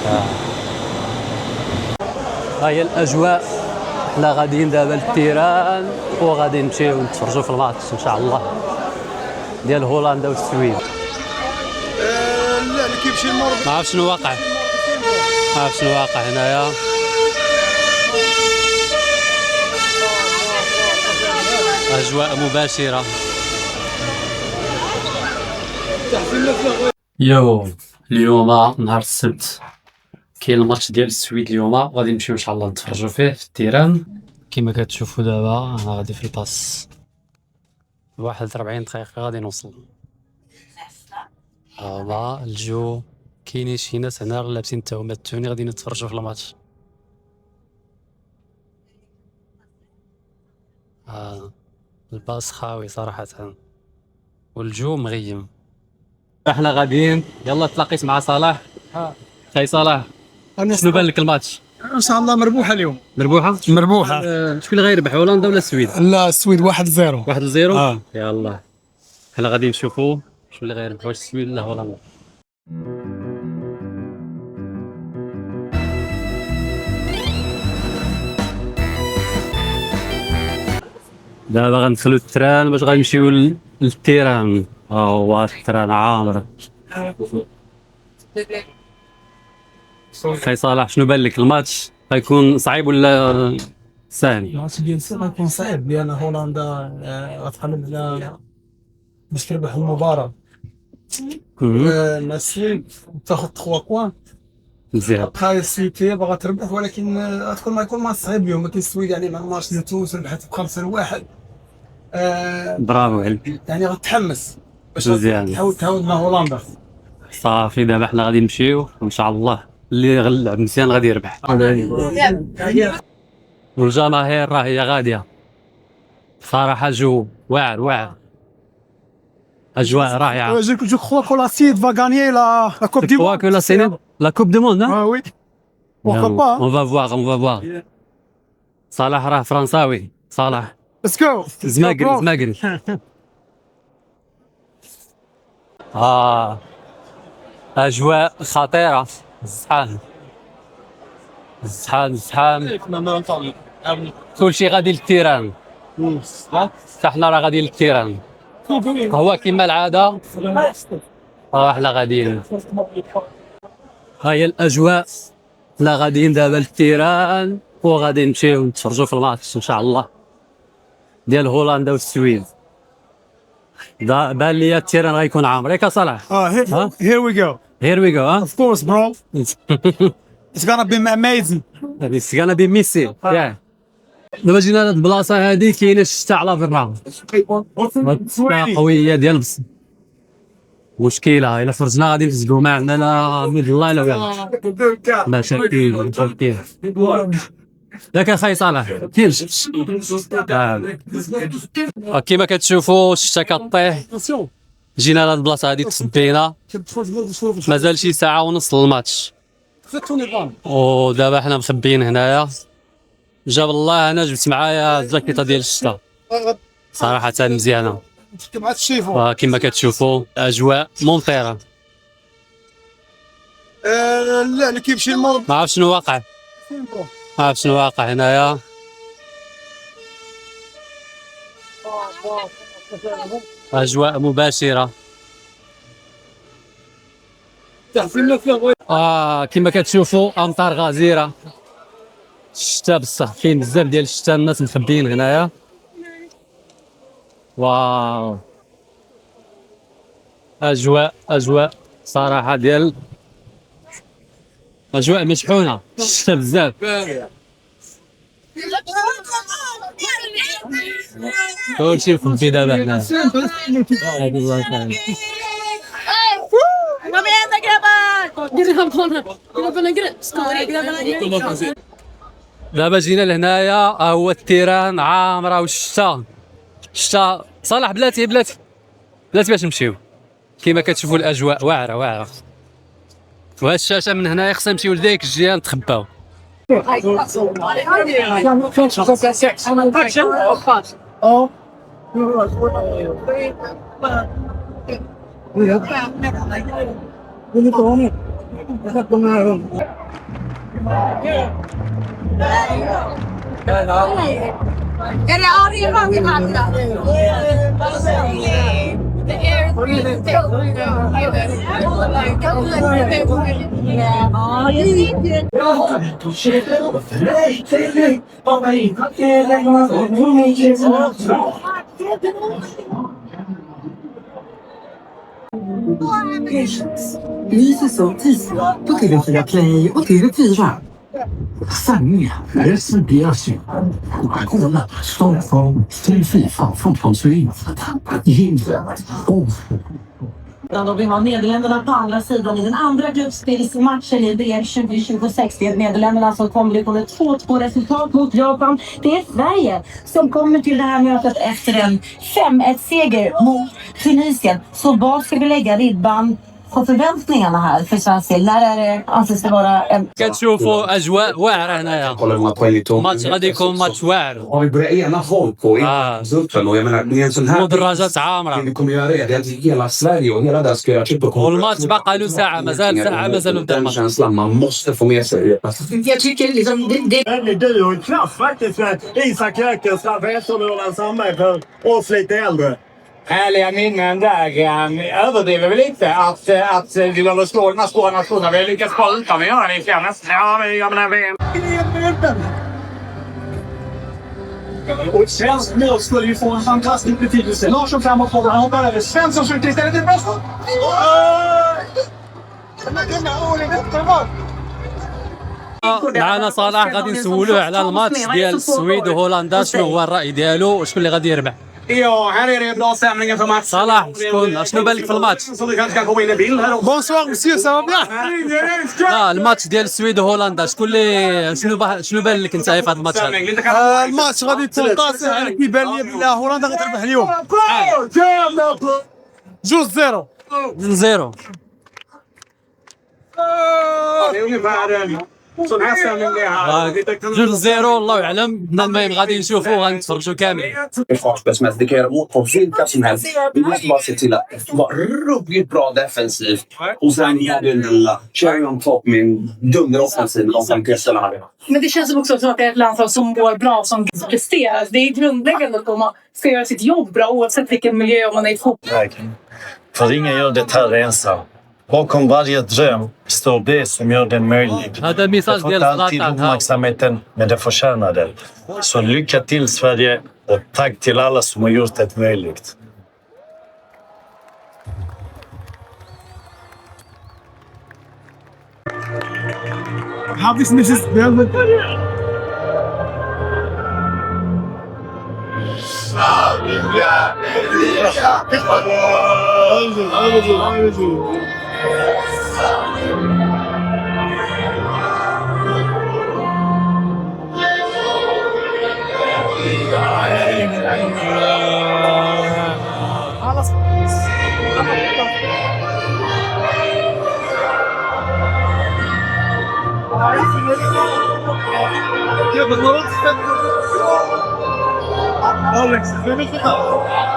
ها هي الاجواء. حنا غاديين دابا للتيران وغادي نمشيو نتفرجوا في الماتش ان شاء الله ديال هولندا والسويد. لا اللي كيمشي المغرب ما عرفتش شنو واقع، ما عرفتش شنو واقع هنايا. اجواء مباشره. يو اليوم نهار السبت كاين الماتش ديال السويد اليوم، غادي نمشيو ان شاء الله نتفرجوا فيه في التيران. كما كتشوفوا دابا انا غادي في الباص، واحد 40 دقيقه غادي نوصل. هذا الجو، كاينين شي ناس هنا لابسين التهمات التوني غادي نتفرجوا في الماتش. الباص خاوي صراحه والجو مغيم. احنا غاديين، يلا تلاقيت مع صلاح. خاي صلاح شنو بان لك الماتش؟ ان شاء الله مربوحه اليوم. مربوحه؟ مربوحه. شكون اللي غيربح، هولندا ولا السويد؟ لا السويد 1-0. 1-0. يلا حنا غادي نشوفوا شكون اللي غيربح، واش السويد ولا هولندا. دابا غندخلو التران باش غنمشيو للتيران. ها هو التران عامر. خاي صلاح شنو بان لك الماتش؟ غيكون صعيب ولا سهل؟ الماتش ديال السنه غيكون صعيب لان هولندا غتحمل على باش تربح المباراه. السويد تاخذ 3 بوان مزيان. بقى السويد هي باغا تربح، ولكن غتكون ما يكون ماتش صعيب اليوم. ولكن السويد يعني مع الماتش ديال تونس ربحت ب5-1. برافو عليك. يعني غتحمس باش مزيان. تحاول تعاود مع هولندا. صافي دابا حنا غادي نمشيو وان شاء الله اللي يغلب مزيان غادي يربح. والجماهير راه هي غاديه صراحه، جو واعر واعر، اجواء رائعه. جو كخوا كو لا سيد فا غانيي لا كوب دي موند. لا كوب دي موند. وي بوركو با. اون فا فوار. صلاح راه فرنساوي. صلاح ليتس جو زماقري. اجواء خطيره. الزحام كلشي غادي للتيران. حنا راه غادي للتيران. هو كما العاده حنا غاديين. ها هي الاجواء. حنا غاديين دابا للتيران وغادي نمشيو نتفرجوا في الماتش ان شاء الله ديال هولندا والسويد. بان لي التيران غيكون عامر ياك صلاح. هير وي جو. Here we go. Of course bro. It's gonna be amazing. It's gonna be messy. Yeah. دابا جينا لهاد البلاصه هادي كاينه الشتا على برا. الشتا قويه ديال بصح. مشكله الا خرجنا غادي نفزقوا ما عندنا لا ميد الله لا والو. مشاكل. ياك اخاي صالح كاينش. كيما كتشوفوا الشتا كطيح. جينا لهاد البلاصه هادي تسبينا، مازال شي ساعه ونص للماتش ودابا حنا مخبيين هنايا. جاب الله انا جبت معايا الجاكيطه ديال الشتا صراحه مزيانه. كما كتشوفوا اجواء ممطره. لا اللي كيمشي المغرب ما عرفتش شنو واقع، ما عرفتش شنو واقع هنايا. اجواء مباشره. كما كتشوفوا امطار غزيره. الشتا بصح كاين بزاف ديال الشتا، الناس مخبيين هنايا. واو اجواء صراحه ديال اجواء مشحونه. الشتا بزاف. كلشي مخبي دابا هنا. دابا جينا لهنايا هو التيران عامره والشتا صالح بلاتي باش نمشيو. كما كتشوفوا الاجواء واعره وهاد الشاشه من هنايا خصنا نمشيو لديك الجهه نتخباو. Är det Arjen vi handlar? Ny säsong tisdag på TV4 Play och TV4. Sanningen presenteras ju. Coca-Cola står för till FIFA fotbollsvinst. Och vi har Nederländerna på andra sidan i den andra gruppspelsmatchen i VM 2026. Det är Nederländerna som kommer på ett 2-2 resultat mot Japan. Det är Sverige som kommer till det här mötet efter en 5-1-seger mot Tunisien. Så var ska vi lägga ribban på förväntningarna här för svensk del? När är det anses det vara en... كتشوفوا اجواء واعره هنايا الماتش غادي يكون ماتش واعر Om vi börjar ena folk på gruppen och jag menar det är en sån här مدرجات عامره vi kommer göra det att hela Sverige och hela det ska göra typ på والماتش باقي له ساعه مازال ساعه مازال قدام den الماتش känslan man måste få med sig. Jag tycker liksom det Väldigt duo och klass faktiskt med Isak Jökelsson, Roland Sandberg för oss lite äldre. Härliga minnen där. Överdriver väl inte att vi behöver slå de här stora nationerna. Vi har lyckats bra utan att göra det i flera nästan. Ja, jag menar VM. Och ett svenskt mål skulle ju få en fantastisk betydelse. Larsson framåt på han hoppar över. Svensson skjuter istället till bästa. معنا صلاح غادي نسولوه على الماتش ديال السويد وهولندا شنو هو الراي ديالو وشكون اللي غادي يربح Ja, här är det bra stämningen för matchen. صلاح شنو بان لك في الماتش Så vi kanske kan komma in i bild här också. Bonsoir monsieur, ça va bien? الماتش ديال السويد وهولندا شكون اللي شنو بان لك انت في هذا الماتش هذا Lite kanske. الماتش غادي يكون طاسح. انا كيبان لي بلا هولندا غتربح اليوم. 2-0. 0 Det är ungefär sån här stämning det är här. 0 الله اعلم المهم غادي نشوفوا غنتفرجوا كامل Försvarsspelsmässigt, det kan göra mål på vilka som helst. Vi måste bara se till att vara ruggigt bra defensivt. Och sen har vi den lilla cherry on top med en dunderoffensiv och sen kusterna här. Men det känns också som att det är ett landslag som går bra, som presterar. Det är grundläggande att man ska göra sitt jobb bra oavsett vilken miljö man är i fotboll. För ingen gör det här ensam. Bakom varje dröm står det som gör den möjlig. هذا Det ميساج får ديال inte alltid زلاتان uppmärksamheten, men det förtjänar den. Så lycka till Sverige och tack till alla som har gjort det möjligt. How this Mrs. Bellman? Alex, vem är det?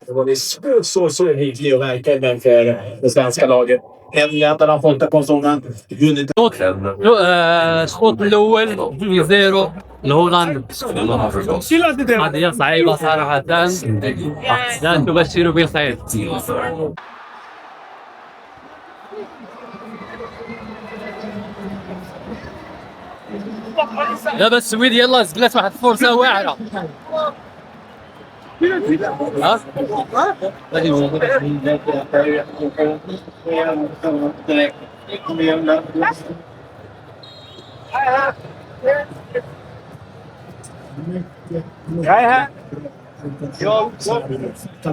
Det var så hygglig och verkligen för det svenska laget. Länderna har fått på sådana vunnit. الشوط الاول 0 لهولندا هذه صعيبه صراحه لا تبشر بالخير دابا السويد يلاه زبلات واحد الفرصه واعره ها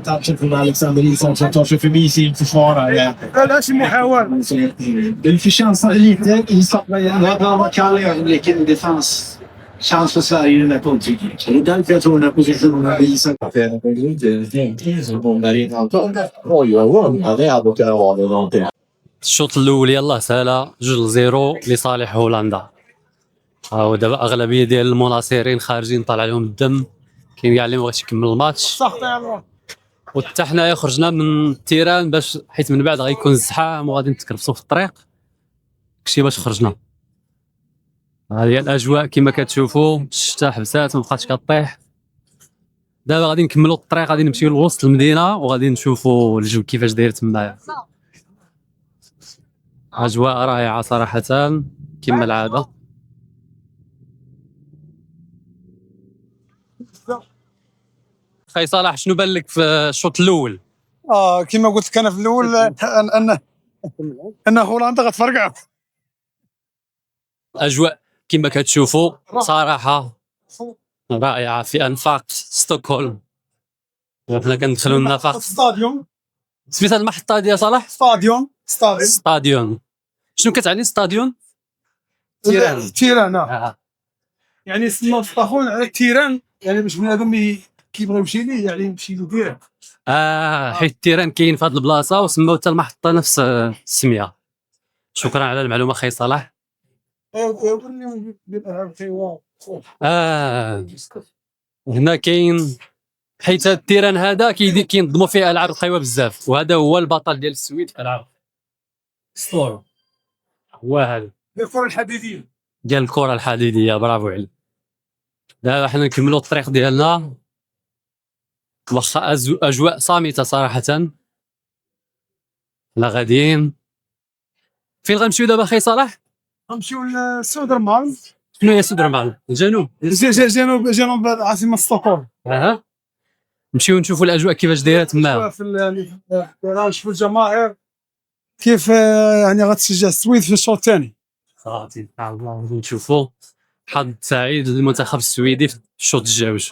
Touchen från Alexander Isak som tar sig förbi sin försvarare. لا شي محاولة. Den förtjänstade lite Isak, men det var kall i ögonblicken. Det fanns chans för Sverige i den där punkten. Så det är därför jag tror den här positionen är Isak. الشوط الاول يلاه سهله 2-0 لصالح هولندا. هاو دابا اغلبيه ديال المناصرين خارجين طالع لهم الدم، كاين كاع اللي مبغاش يكمل الماتش، وحتى حنايا خرجنا من التيران باش حيت من بعد غيكون الزحام وغادي نتكرفسوا في الطريق، داكشي باش خرجنا. هذه هي الاجواء كما كتشوفوا، الشتا حبسات مابقاتش كطيح. دابا غادي نكملوا الطريق، غادي نمشيو لوسط المدينه وغادي نشوفوا الجو كيفاش داير تمايا. اجواء رائعه صراحه كما العاده. خي صلاح، شنو بان لك في الشوط الاول؟ كما قلت لك انا في الاول ان هولندا غتفرقع. الاجواء كما كتشوفوا صراحه رائعه في انفاق ستوكهولم. حنا كندخلوا النفق ستاديوم. سميتها المحطه ديال صلاح ستاديون. شنو كتعني ستاديون؟ تيران. يعني سموا الطاحون على التيران، يعني باش بنادم كيبغي يمشي ليه يعني يمشي له ديريكت. حيت التيران كاين في هذه البلاصه وسماو حتى المحطه نفس السميه. شكرا على المعلومه خي صلاح. هنا كاين حيت التيران هذا كينظموا فيه العاب الخيوه بزاف، وهذا هو البطل ديال السويد في العاب ستور. هو هذا الكره الحديديه ديال الكره الحديديه. برافو عليك. دابا حنا نكملوا الطريق ديالنا، واخا اجواء صامته صراحه. لا غاديين فين غنمشيو دابا خي صلاح؟ غنمشيو لسودرمان. شنو هي سودرمان؟ الجنوب. جنوب عاصمه ستوكهولم. نمشيو نشوفوا الاجواء كيفاش دايره تما. يعني نشوفوا الجماهير كيف يعني غتشجع السويد في الشوط الثاني. صافي ان شاء الله نشوفوا. حظ سعيد للمنتخب السويدي في الشوط الجاوج.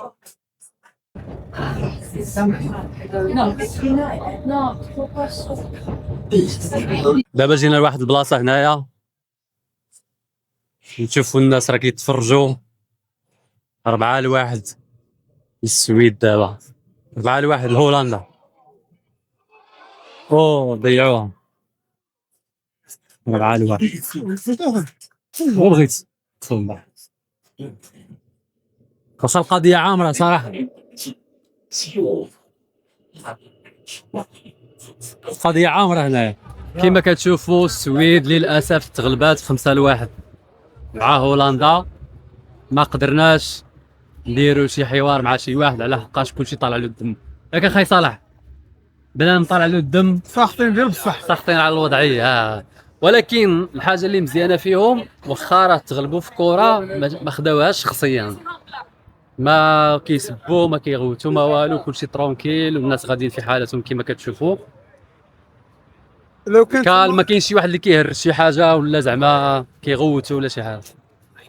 دابا جينا لواحد البلاصه هنايا نشوفوا الناس راه كيتفرجوا. 4-1 للسويد دابا، 4-1 لهولندا. ضيعوها 4-1. بغيت تفضل. واخا القضيه عامره صراحه، القضيه عامره هنايا. كما كتشوفوا السويد للاسف تغلبات 5-1 مع هولندا. ما قدرناش نديروا شي حوار مع شي واحد على حقاش كلشي طالع له الدم. ياك اخي صلاح بنادم طالع له الدم، ساخطين ديال بصح، ساخطين على الوضعيه. ولكن الحاجه اللي مزيانه فيهم واخا راه تغلبوا في كره ما خداوهاش شخصيا، ما كيسبوا ما كيغوتوا ما والو، كلشي ترونكيل والناس غاديين في حالتهم كما كتشوفوا. لو كان ما كاينش شي واحد اللي كيهرس شي حاجه ولا زعما كيغوتوا ولا شي حاجه،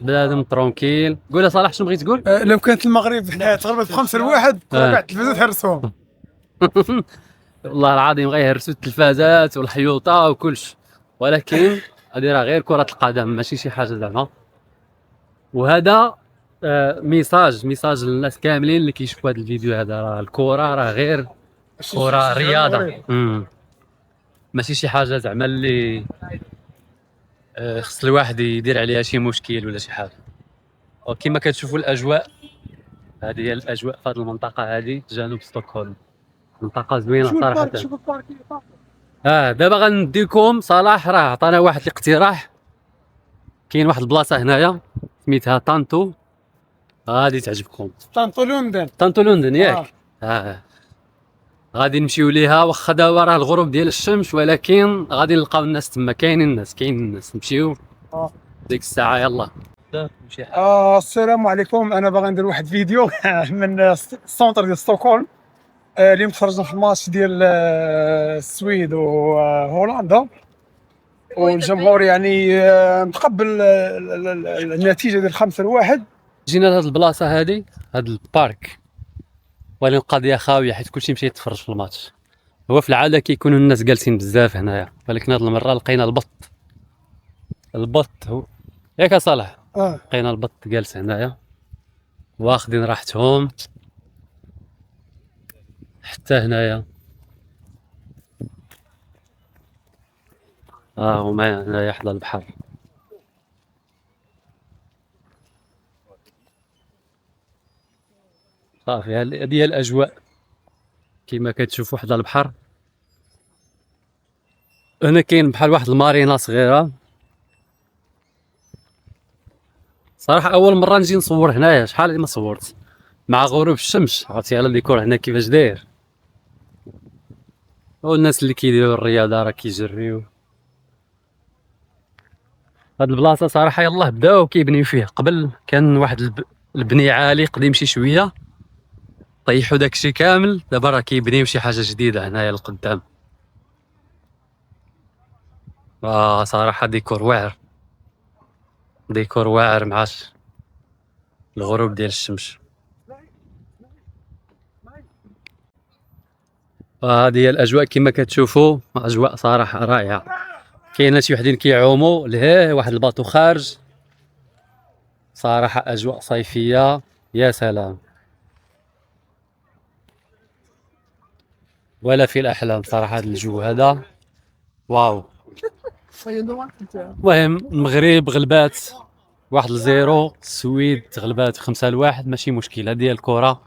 بنادم ترونكيل. قول يا صلاح شنو بغيت تقول؟ لو كانت المغرب حنا تغلبت ب5-1 كاع التلفازات هرسوهم. والله العظيم غيهرسوا التلفازات والحيوطه وكلشي، ولكن هذه راه غير كره القدم ماشي شي حاجه زعما. وهذا ميساج للناس كاملين اللي كيشوفوا هذا الفيديو هذا. راه الكره راه غير كره رياضه، ماشي شي حاجه زعما اللي خص الواحد يدير عليها شي مشكل ولا شي حاجه. وكما كتشوفوا الاجواء، هذه هي الاجواء في هذه المنطقه هذه جنوب ستوكهولم. منطقه زوينه صراحه. دابا غنديكم صلاح راه عطانا واحد الاقتراح. كاين واحد البلاصه هنايا سميتها طانتو، غادي تعجبكم. طانتو لندن ياك. غادي نمشيو ليها واخا دابا راه الغروب ديال الشمس، ولكن غادي نلقاو الناس تما. كاين الناس نمشيو ديك الساعه. يلا السلام عليكم. انا باغي ندير واحد فيديو من السونتر ديال ستوكهولم. اليوم تفرجنا في الماتش ديال السويد وهولندا، والجمهور يعني متقبل النتيجه ديال 5-1. جينا لهاد البلاصه هادي، هاد البارك ولكن القضيه خاويه حيت كلشي مشى يتفرج في الماتش. هو في العاده كيكونوا الناس جالسين بزاف هنايا، ولكن هاد المره لقينا البط هو ياك يا صالح. لقينا البط جالس هنايا واخدين راحتهم حتى هنايا. هما هنايا حدا البحر. صافي هذه هي الاجواء كما كتشوفوا حدا البحر. هنا كاين بحال واحد المارينا صغيره. صراحه اول مره نجي نصور هنايا، شحال هادي ما صورت مع غروب الشمس. عرفتي على الديكور هنا كيفاش داير، والناس اللي كيديروا الرياضه راه كيجريو. هاد البلاصه صراحه يلاه بداو كيبنيو فيه. قبل كان واحد البني عالي قديم شي شويه، طيحوا داكشي كامل. دابا راه كيبنيو شي حاجه جديده هنايا لقدام. صراحه ديكور واعر، ديكور واعر مع الغروب ديال الشمس. هذه هي الاجواء كما كتشوفوا، اجواء صراحه رائعه. كاين شي وحدين كيعوموا لهيه، واحد الباطو خارج. صراحه اجواء صيفيه يا سلام، ولا في الاحلام صراحه. هذا الجو هذا واو. المهم المغرب غلبات 1-0، السويد غلبات 5-1. ماشي مشكل، هذه هي الكره.